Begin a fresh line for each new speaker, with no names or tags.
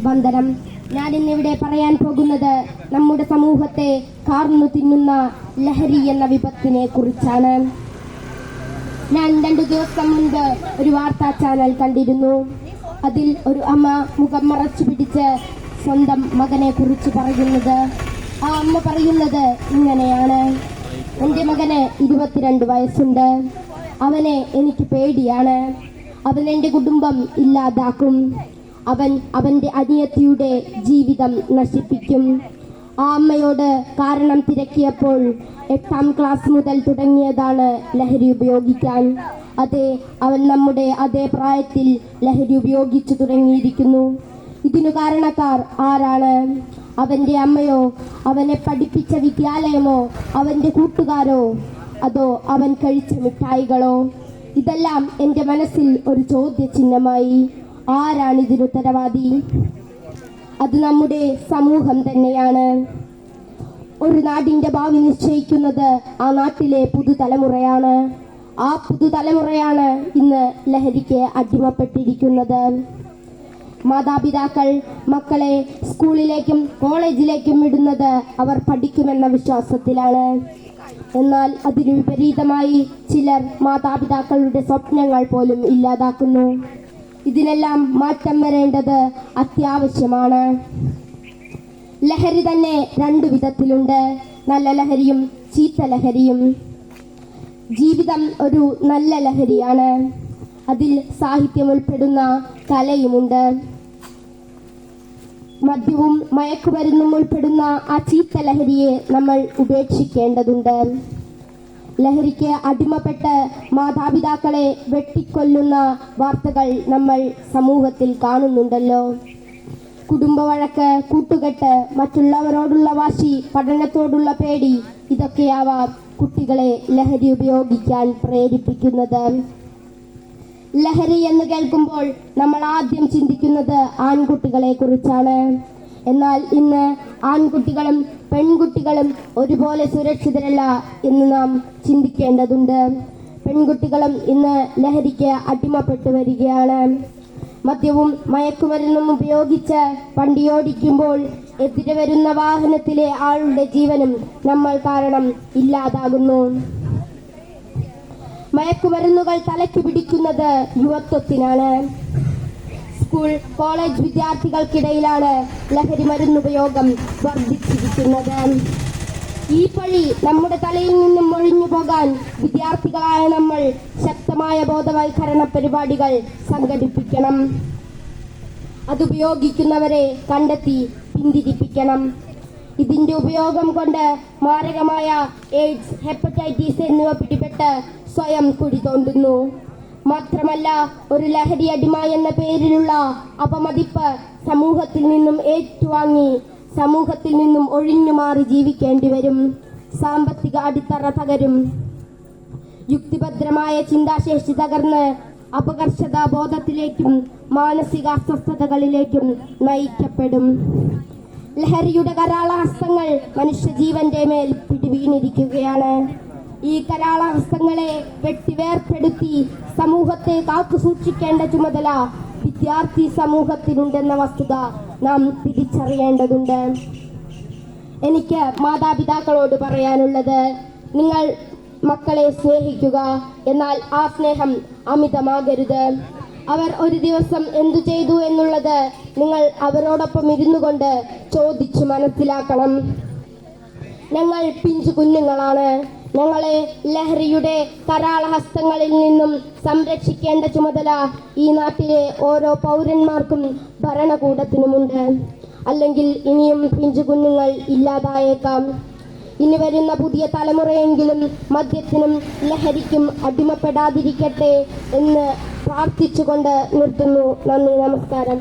വന്ദനം. ഞാനിന്നിവിടെ പറയാൻ പോകുന്നത് നമ്മുടെ സമൂഹത്തെ കാർന്നു തിന്നുന്ന ലഹരി എന്ന വിപത്തിനെ കുറിച്ചാണ്. ഞാൻ 2 ദിവസം മുൻപ് ഒരു വാർത്താ ചാനൽ കണ്ടിരുന്നു. അതിൽ ഒരു അമ്മ മുഖം മറച്ചു പിടിച്ച് സ്വന്തം മകനെ കുറിച്ച് പറയുന്നത്. ആ അമ്മ പറയുന്നത് ഇങ്ങനെയാണ്: എൻ്റെ മകന് 22 വയസ്സുണ്ട്. അവനെ എനിക്ക് പേടിയാണ്. അവൻ എൻ്റെ കുടുംബം ഇല്ലാതാക്കും. അവൻ അവൻ്റെ അനിയത്തിയുടെ ജീവിതം നശിപ്പിക്കും. ആ അമ്മയോട് കാരണം തിരക്കിയപ്പോൾ 8ാം ക്ലാസ് മുതൽ തുടങ്ങിയതാണ് ലഹരി ഉപയോഗിക്കാൻ. അതെ, അവൻ നമ്മുടെ അതേ പ്രായത്തിൽ ലഹരി ഉപയോഗിച്ചു തുടങ്ങിയിരിക്കുന്നു. ഇതിനു കാരണക്കാർ ആരാണ്? അവൻ്റെ അമ്മയോ, അവനെ പഠിപ്പിച്ച വിദ്യാലയമോ, അവൻ്റെ കൂട്ടുകാരോ, അതോ അവൻ കഴിച്ച മിഠായികളോ? ഇതെല്ലാം എൻ്റെ മനസ്സിൽ ഒരു ചോദ്യചിഹ്നമായി. ആരാണ് ഇതിന് ഉത്തരവാദി? അത് നമ്മുടെ സമൂഹം തന്നെയാണ്. ഒരു നാടിൻ്റെ ഭാവി നിശ്ചയിക്കുന്നത് ആ നാട്ടിലെ പുതുതലമുറയാണ്. ആ പുതുതലമുറയാണ് ഇന്ന് ലഹരിക്ക് അടിമപ്പെട്ടിരിക്കുന്നത്. മാതാപിതാക്കൾ മക്കളെ സ്കൂളിലേക്കും കോളേജിലേക്കും വിടുന്നത് അവർ പഠിക്കുമെന്ന വിശ്വാസത്തിലാണ്. എന്നാൽ അതിനു വിപരീതമായി ചിലർ മാതാപിതാക്കളുടെ സ്വപ്നങ്ങൾ പോലും ഇല്ലാതാക്കുന്നു. ഇതിനെല്ലാം മാറ്റം വരേണ്ടത് അത്യാവശ്യമാണ്. ലഹരി തന്നെ 2 വിധത്തിലുണ്ട്: നല്ല ലഹരിയും ചീത്ത ലഹരിയും. ജീവിതം ഒരു നല്ല ലഹരിയാണ്. അതിൽ സാഹിത്യം ഉൾപ്പെടുന്ന കലയുമുണ്ട്. മദ്യവും മയക്കുമരുന്നും ഉൾപ്പെടുന്ന ആ ചീത്ത ലഹരിയെ നമ്മൾ ഉപേക്ഷിക്കേണ്ടതുണ്ട്. ലഹരിക്ക് അടിമപ്പെട്ട് മാതാപിതാക്കളെ വെട്ടിക്കൊല്ലുന്ന വാർത്തകൾ നമ്മൾ സമൂഹത്തിൽ കാണുന്നുണ്ടല്ലോ. കുടുംബ വഴക്ക്, കൂട്ടുകെട്ട്, മറ്റുള്ളവരോടുള്ള വാശി, പഠനത്തോടുള്ള പേടി, ഇതൊക്കെയാവാം കുട്ടികളെ ലഹരി ഉപയോഗിക്കാൻ പ്രേരിപ്പിക്കുന്നത്. ലഹരി എന്ന് കേൾക്കുമ്പോൾ നമ്മൾ ആദ്യം ചിന്തിക്കുന്നത് ആൺകുട്ടികളെ കുറിച്ചാണ്. എന്നാൽ ഇന്ന് ആൺകുട്ടികളും പെൺകുട്ടികളും ഒരുപോലെ സുരക്ഷിതരല്ല എന്ന് നാം ചിന്തിക്കേണ്ടതുണ്ട്. പെൺകുട്ടികളും ഇന്ന് ലഹരിക്ക് അടിമപ്പെട്ടു വരികയാണ്. മദ്യവും മയക്കുമരുന്നും ഉപയോഗിച്ച് വണ്ടിയോടിക്കുമ്പോൾ എതിരെ വരുന്ന വാഹനത്തിലെ ആളുടെ ജീവനും നമ്മൾ കാരണം ഇല്ലാതാകുന്നു. മയക്കുമരുന്നുകൾ തലയ്ക്ക് പിടിക്കുന്നത് യുവത്വത്തിനാണ്. സ്കൂൾ കോളേജ് വിദ്യാർത്ഥികൾക്കിടയിലാണ് ലഹരി മരുന്നുപയോഗം വർദ്ധിച്ചിരിക്കുന്നത്. ഈ പഴി നമ്മുടെ തലയിൽ നിന്നും ഒഴിഞ്ഞു പോകാൻ വിദ്യാർത്ഥികളായ നമ്മൾ ശക്തമായ ബോധവൽക്കരണ പരിപാടികൾ സംഘടിപ്പിക്കണം. അതുപയോഗിക്കുന്നവരെ കണ്ടെത്തി പിന്തിരിപ്പിക്കണം. ഇതിന്റെ ഉപയോഗം കൊണ്ട് മാരകമായ എയ്ഡ്സ്, ഹെപ്പറ്റൈറ്റിസ് എന്നിവ പിടിപെട്ട് സ്വയം കുഴി തോണ്ടുന്നു. മാത്രമല്ല, ഒരു ലഹരി അടിമ എന്ന പേരിലുള്ള അപമതിപ്പ് സമൂഹത്തിൽ നിന്നും ഏറ്റുവാങ്ങി സമൂഹത്തിൽ നിന്നും ഒഴിഞ്ഞു മാറി ജീവിക്കേണ്ടി വരും. സാമ്പത്തിക അടിത്തറ തകരും. യുക്തിഭദ്രമായ ചിന്താശേഷി തകർന്ന് അപകർഷതാ ബോധത്തിലേക്കും മാനസിക അസ്വസ്ഥതകളിലേക്കും നയിക്കപ്പെടും. ലഹരിയുടെ കരാളഹസ്തങ്ങൾ മനുഷ്യജീവന്റെ മേൽ പിടിവീണിരിക്കുകയാണ്. ഈ കരാളഹസ്തങ്ങളെ വെട്ടിവേർപ്പെടുത്തി സമൂഹത്തെ കാത്തു സൂക്ഷിക്കേണ്ട ചുമതല വിദ്യാർത്ഥി സമൂഹത്തിനുണ്ടെന്ന വസ്തുത നാം തിരിച്ചറിയേണ്ടതുണ്ട്. എനിക്ക് മാതാപിതാക്കളോട് പറയാനുള്ളത്: നിങ്ങൾ മക്കളെ സ്നേഹിക്കുക, എന്നാൽ ആ സ്നേഹം അമിതമാകരുത്. അവർ ഒരു ദിവസം എന്തു ചെയ്തു എന്നുള്ളത് നിങ്ങൾ അവരോടൊപ്പം ഇരുന്നു കൊണ്ട് ചോദിച്ചു മനസ്സിലാക്കണം. ഞങ്ങൾ പിഞ്ചു കുഞ്ഞുങ്ങളാണ്. ഞങ്ങളെ ലഹരിയുടെ കരാളഹസ്തങ്ങളിൽ നിന്നും സംരക്ഷിക്കേണ്ട ചുമതല ഈ നാട്ടിലെ ഓരോ പൗരന്മാർക്കും ഭരണകൂടത്തിനുമുണ്ട്. അല്ലെങ്കിൽ ഇനിയും പിഞ്ചു കുഞ്ഞുങ്ങൾ ഇല്ലാതായേക്കാം. ഇനി വരുന്ന പുതിയ തലമുറയെങ്കിലും മദ്യത്തിനും ലഹരിക്കും അടിമപ്പെടാതിരിക്കട്ടെ എന്ന് പ്രാർത്ഥിച്ചുകൊണ്ട് നിർത്തുന്നു. നന്ദി, നമസ്കാരം.